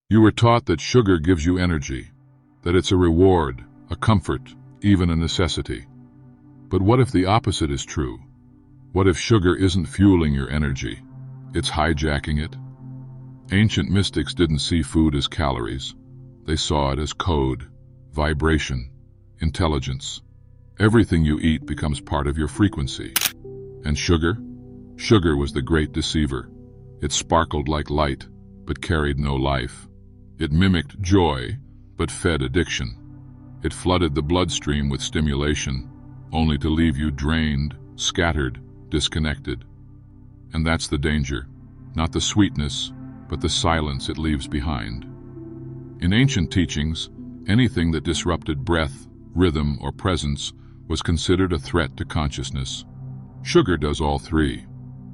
You were taught that sugar gives you energy, that it's a reward, a comfort, even a necessity. But what if the opposite is true? What if sugar isn't fueling your energy? It's hijacking it? Ancient mystics didn't see food as calories. They saw it as code, vibration, intelligence. Everything you eat becomes part of your frequency. And sugar? Sugar was the great deceiver. It sparkled like light, but carried no life. It mimicked joy, but fed addiction. It flooded the bloodstream with stimulation, only to leave you drained, scattered, disconnected. And that's the danger, not the sweetness, but the silence it leaves behind. In ancient teachings, anything that disrupted breath, rhythm, or presence was considered a threat to consciousness. Sugar does all three.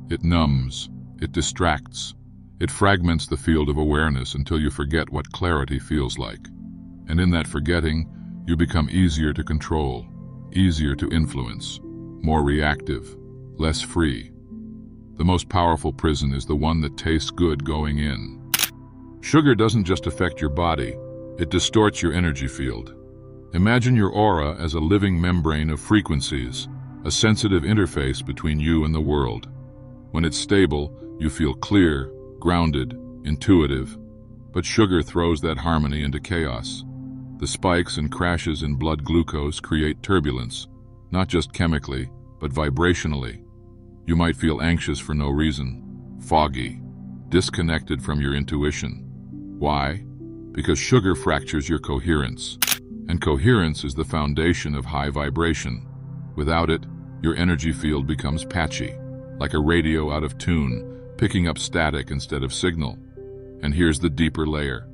It numbs, it distracts, it fragments the field of awareness until you forget what clarity feels like. And in that forgetting, you become easier to control, easier to influence, more reactive, less free. The most powerful prison is the one that tastes good going in. Sugar doesn't just affect your body, it distorts your energy field. Imagine your aura as a living membrane of frequencies, a sensitive interface between you and the world. When it's stable, you feel clear, grounded, intuitive, but sugar throws that harmony into chaos. The spikes and crashes in blood glucose create turbulence, not just chemically, but vibrationally. You might feel anxious for no reason, foggy, disconnected from your intuition. Why? Because sugar fractures your coherence, and coherence is the foundation of high vibration. Without it, your energy field becomes patchy, like a radio out of tune, picking up static instead of signal. And here's the deeper layer.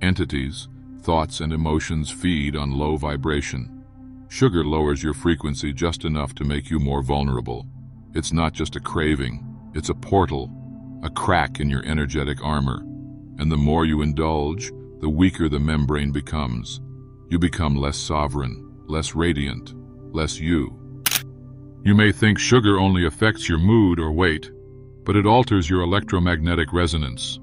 Entities, thoughts, and emotions feed on low vibration. Sugar lowers your frequency just enough to make you more vulnerable. It's not just a craving, it's a portal, a crack in your energetic armor. And the more you indulge, the weaker the membrane becomes. You become less sovereign, less radiant, less you. You may think sugar only affects your mood or weight, but it alters your electromagnetic resonance.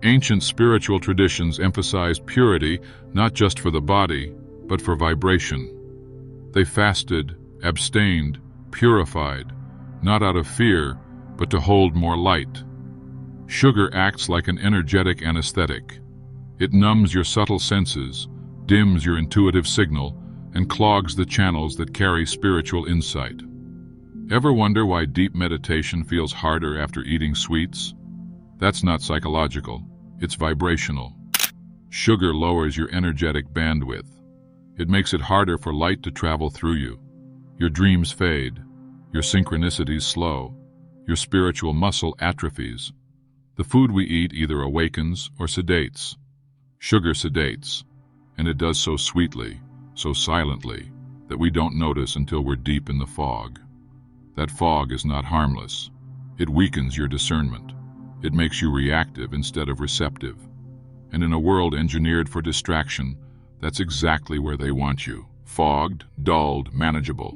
Ancient spiritual traditions emphasized purity not just for the body, but for vibration. They fasted, abstained, purified, not out of fear, but to hold more light. Sugar acts like an energetic anesthetic. It numbs your subtle senses, dims your intuitive signal, and clogs the channels that carry spiritual insight. Ever wonder why deep meditation feels harder after eating sweets? That's not psychological, it's vibrational. Sugar lowers your energetic bandwidth. It makes it harder for light to travel through you. Your dreams fade, your synchronicities slow, your spiritual muscle atrophies. The food we eat either awakens or sedates. Sugar sedates, and it does so sweetly, so silently, that we don't notice until we're deep in the fog. That fog is not harmless. It weakens your discernment. It makes you reactive instead of receptive. And in a world engineered for distraction, that's exactly where they want you. Fogged, dulled, manageable.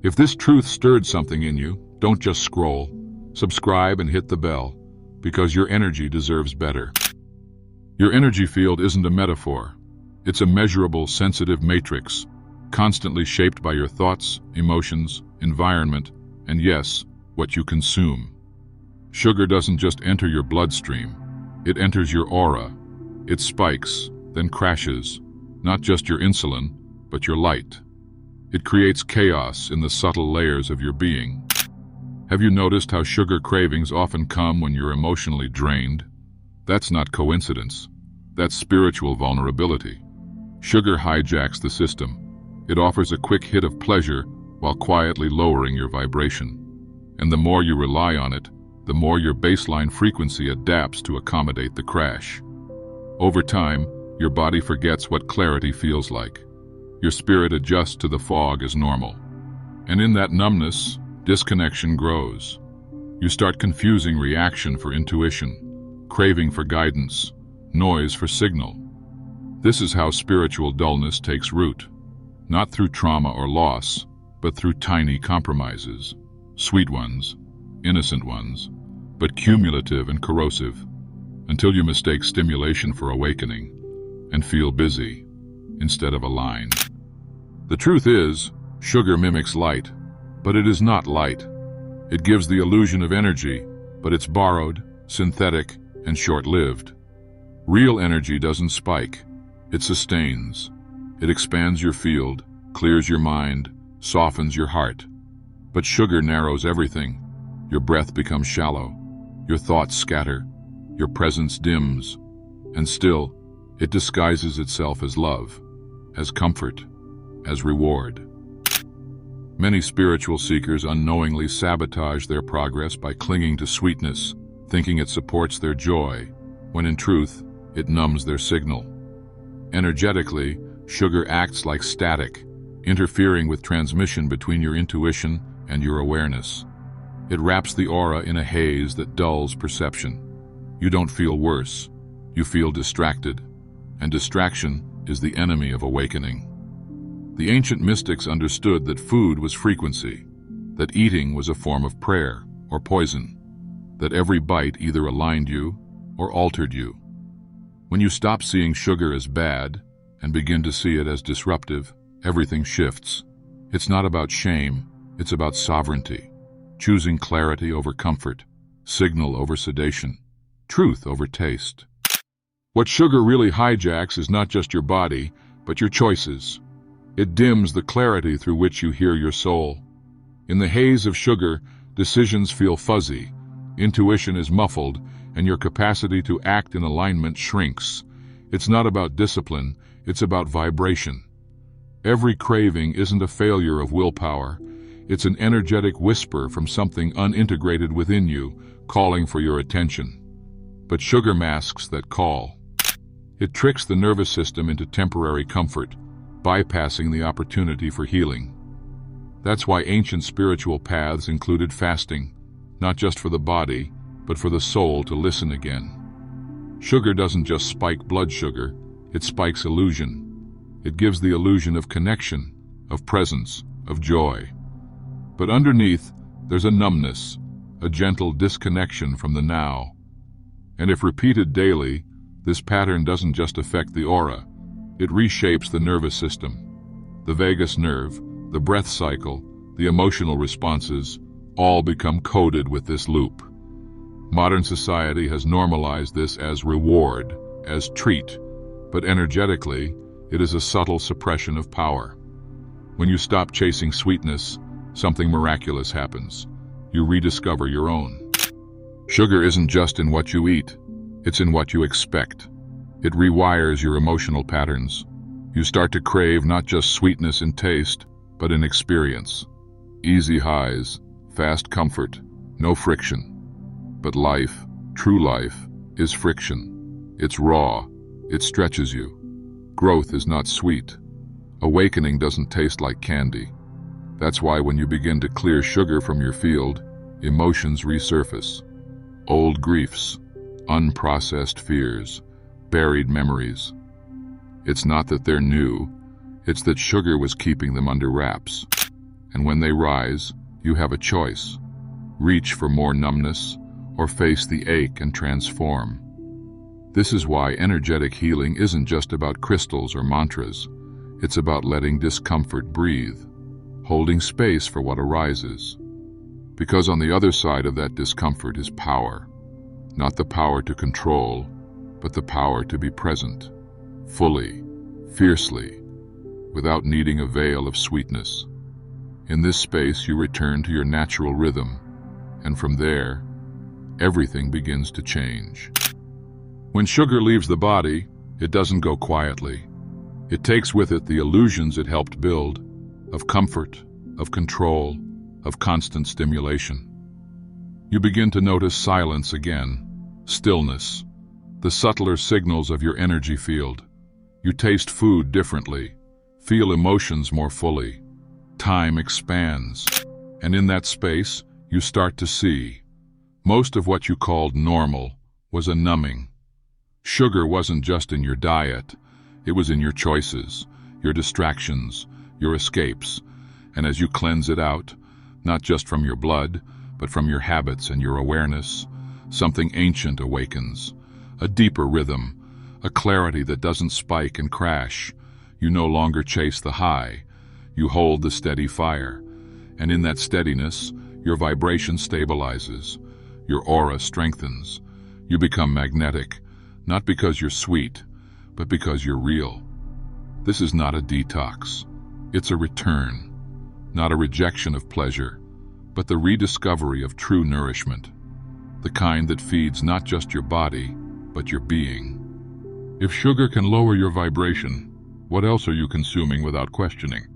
If this truth stirred something in you, don't just scroll. Subscribe and hit the bell, because your energy deserves better. Your energy field isn't a metaphor. It's a measurable, sensitive matrix, constantly shaped by your thoughts, emotions, environment, and yes, what you consume. Sugar doesn't just enter your bloodstream, it enters your aura. It spikes, then crashes, not just your insulin, but your light. It creates chaos in the subtle layers of your being. Have you noticed how sugar cravings often come when you're emotionally drained? That's not coincidence. That's spiritual vulnerability. Sugar hijacks the system. It offers a quick hit of pleasure while quietly lowering your vibration. And the more you rely on it, the more your baseline frequency adapts to accommodate the crash. Over time, your body forgets what clarity feels like. Your spirit adjusts to the fog as normal. And in that numbness, disconnection grows. You start confusing reaction for intuition, craving for guidance, noise for signal. This is how spiritual dullness takes root, not through trauma or loss, but through tiny compromises, sweet ones, innocent ones, but cumulative and corrosive. until you mistake stimulation for awakening and feel busy instead of aligned. The truth is, sugar mimics light, but it is not light. It gives the illusion of energy, but it's borrowed, synthetic, and short-lived. Real energy doesn't spike. It sustains. It expands your field, clears your mind, softens your heart. But sugar narrows everything. Your breath becomes shallow. Your thoughts scatter. Your presence dims. And still, it disguises itself as love, as comfort, as reward. Many spiritual seekers unknowingly sabotage their progress by clinging to sweetness, thinking it supports their joy, when in truth, it numbs their signal. Energetically, sugar acts like static, interfering with transmission between your intuition and your awareness. It wraps the aura in a haze that dulls perception. You don't feel worse, you feel distracted, and distraction is the enemy of awakening. The ancient mystics understood that food was frequency, that eating was a form of prayer or poison, that every bite either aligned you or altered you. When you stop seeing sugar as bad and begin to see it as disruptive, everything shifts. It's not about shame, it's about sovereignty, choosing clarity over comfort, signal over sedation, truth over taste. What sugar really hijacks is not just your body, but your choices. It dims the clarity through which you hear your soul. In the haze of sugar, decisions feel fuzzy, intuition is muffled, and your capacity to act in alignment shrinks. It's not about discipline, it's about vibration. Every craving isn't a failure of willpower. It's an energetic whisper from something unintegrated within you, calling for your attention. But sugar masks that call. It tricks the nervous system into temporary comfort, bypassing the opportunity for healing. That's why ancient spiritual paths included fasting, not just for the body, but for the soul to listen again. Sugar doesn't just spike blood sugar, it spikes illusion. It gives the illusion of connection, of presence, of joy. But underneath, there's a numbness, a gentle disconnection from the now. And if repeated daily, this pattern doesn't just affect the aura, it reshapes the nervous system. The vagus nerve, the breath cycle, the emotional responses, all become coded with this loop. Modern society has normalized this as reward, as treat, but energetically, it is a subtle suppression of power. When you stop chasing sweetness, something miraculous happens. You rediscover your own. Sugar isn't just in what you eat, it's in what you expect. It rewires your emotional patterns. You start to crave not just sweetness in taste, but in experience. Easy highs, fast comfort, no friction. But life, true life, is friction. It's raw. It stretches you. Growth is not sweet. Awakening doesn't taste like candy. That's why when you begin to clear sugar from your field, emotions resurface. Old griefs, unprocessed fears, buried memories. It's not that they're new, it's that sugar was keeping them under wraps. And when they rise, you have a choice. Reach for more numbness, or face the ache and transform. This is why energetic healing isn't just about crystals or mantras. It's about letting discomfort breathe, holding space for what arises. Because on the other side of that discomfort is power. Not the power to control, but the power to be present, fully, fiercely, without needing a veil of sweetness. In this space you return to your natural rhythm, and from there, everything begins to change. When sugar leaves the body, it doesn't go quietly. It takes with it the illusions it helped build, of comfort, of control, of constant stimulation. You begin to notice silence again, stillness, the subtler signals of your energy field. You taste food differently, feel emotions more fully. Time expands, and in that space, you start to see. Most of what you called normal was a numbing. Sugar wasn't just in your diet, it was in your choices, your distractions, your escapes. And as you cleanse it out, not just from your blood, but from your habits and your awareness, something ancient awakens, a deeper rhythm, a clarity that doesn't spike and crash. You no longer chase the high. You hold the steady fire. And in that steadiness, your vibration stabilizes. Your aura strengthens. You become magnetic, not because you're sweet, but because you're real. This is not a detox. It's a return, not a rejection of pleasure, but the rediscovery of true nourishment, the kind that feeds not just your body, but your being. If sugar can lower your vibration, what else are you consuming without questioning?